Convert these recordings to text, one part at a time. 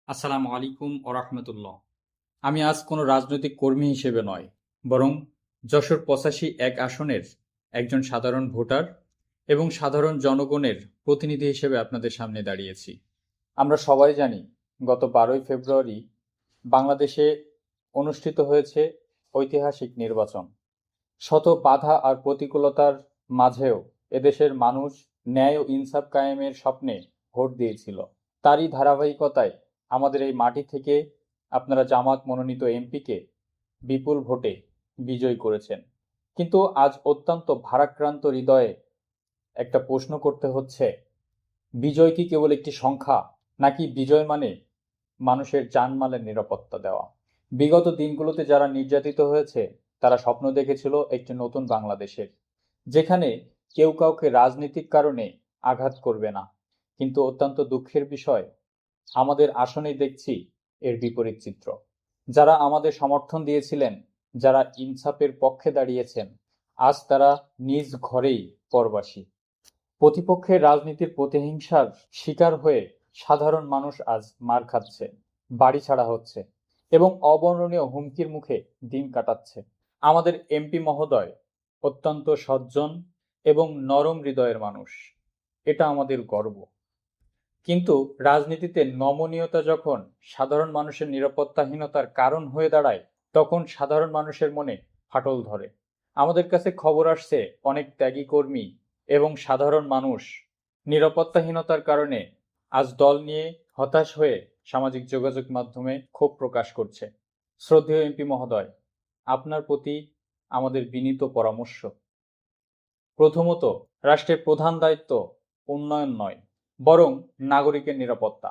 আসসালামু আলাইকুম ওরহমতুল্লাহ। আমি আজ কোনো রাজনৈতিক কর্মী হিসেবে নয়, বরং যশোর ৮৫ আসনের একজন সাধারণ ভোটার এবং সাধারণ জনগণের প্রতিনিধি হিসেবে আপনাদের সামনে দাঁড়িয়েছি। আমরা সবাই জানি, গত ১২ই ফেব্রুয়ারি বাংলাদেশে অনুষ্ঠিত হয়েছে ঐতিহাসিক নির্বাচন। শত বাধা আর প্রতিকূলতার মাঝেও এদেশের মানুষ ন্যায় ও ইনসাফ কায়েমের স্বপ্নে ভোট দিয়েছিল। তারই ধারাবাহিকতায় আমাদের এই মাটি থেকে আপনারা জামাত মনোনীত এমপিকে বিপুল ভোটে বিজয়ী করেছেন। কিন্তু আজ অত্যন্ত ভারাক্রান্ত হৃদয়ে একটা প্রশ্ন করতে হচ্ছে, বিজয় কি কেবল একটি সংখ্যা, নাকি বিজয় মানে মানুষের জানমালের নিরাপত্তা দেওয়া? বিগত দিনগুলোতে যারা নির্যাতিত হয়েছে তারা স্বপ্ন দেখেছিল একটি নতুন বাংলাদেশের, যেখানে কেউ কাউকে রাজনৈতিক কারণে আঘাত করবে না। কিন্তু অত্যন্ত দুঃখের বিষয়, আমাদের আসনেই দেখছি এর বিপরীত চিত্র। যারা আমাদের সমর্থন দিয়েছিলেন, যারা ইনসাফের পক্ষে দাঁড়িয়েছেন, আজ তারা নিজ ঘরেই পরবাসী। প্রতিপক্ষের রাজনীতির প্রতিহিংসার শিকার হয়ে সাধারণ মানুষ আজ মার খাচ্ছে, বাড়ি ছাড়া হচ্ছে এবং অবর্ণনীয় হুমকির মুখে দিন কাটাচ্ছে। আমাদের এমপি মহোদয় অত্যন্ত সজ্জন এবং নরম হৃদয়ের মানুষ, এটা আমাদের গর্ব। কিন্তু রাজনীতিতে নমনীয়তা যখন সাধারণ মানুষের নিরাপত্তাহীনতার কারণ হয়ে দাঁড়ায়, তখন সাধারণ মানুষের মনে ফাটল ধরে। আমাদের কাছে খবর আসছে, অনেক ত্যাগী কর্মী এবং সাধারণ মানুষ নিরাপত্তাহীনতার কারণে আজ দল নিয়ে হতাশ হয়ে সামাজিক যোগাযোগ মাধ্যমে ক্ষোভ প্রকাশ করছে। শ্রদ্ধেয় এমপি মহোদয়, আপনার প্রতি আমাদের বিনীত পরামর্শ, প্রথমত, রাষ্ট্রের প্রধান দায়িত্ব উন্নয়ন নয়, বরং নাগরিকের নিরাপত্তা।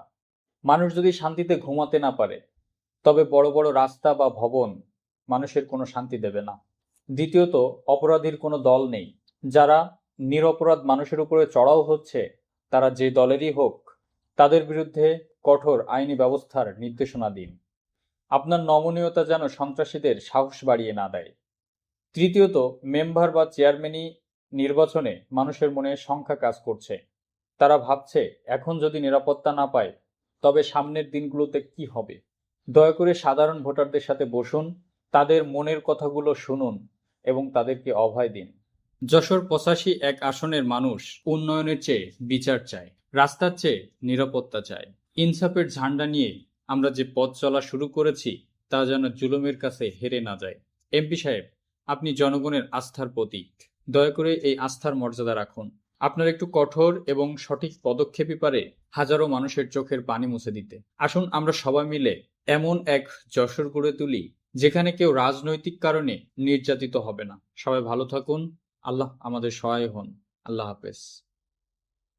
মানুষ যদি শান্তিতে ঘুমাতে না পারে, তবে বড় বড় রাস্তা বা ভবন মানুষের কোনো শান্তি দেবে না। দ্বিতীয়ত, অপরাধীর কোনো দল নেই। যারা নিরপরাধ মানুষের উপরে চড়াও হচ্ছে, তারা যে দলেরই হোক, তাদের বিরুদ্ধে কঠোর আইনি ব্যবস্থার নির্দেশনা দিন। আপনার নমনীয়তা যেন সন্ত্রাসীদের সাহস বাড়িয়ে না দেয়। তৃতীয়ত, মেম্বার বা চেয়ারম্যানই নির্বাচনে মানুষের মনে সংখ্যা কাজ করছে। তারা ভাবছে, এখন যদি নিরাপত্তা না পায়, তবে সামনের দিনগুলোতে কি হবে। দয়া করে সাধারণ ভোটারদের সাথে বসুন, তাদের মনের কথাগুলো শুনুন এবং তাদেরকে অভয় দিন। যশোর ৮৫ আসনের মানুষ উন্নয়নের চেয়ে বিচার চায়, রাস্তার চেয়ে নিরাপত্তা চায়। ইনসাফের ঝান্ডা নিয়ে আমরা যে পথ চলা শুরু করেছি, তা যেন জুলুমের কাছে হেরে না যায়। এমপি সাহেব, আপনি জনগণের আস্থার প্রতীক। দয়া করে এই আস্থার মর্যাদা রাখুন। আপনার একটু কঠোর এবং সঠিক পদক্ষেপই পারে হাজারো মানুষের চোখের পানি মুছে দিতে। আসুন আমরা সবাই মিলে এমন এক যশোর গড়ে তুলি, যেখানে কেউ রাজনৈতিক কারণে নির্যাতিত হবে না। সবাই ভালো থাকুন। আল্লাহ আমাদের সহায় হন। আল্লাহ হাফেজ।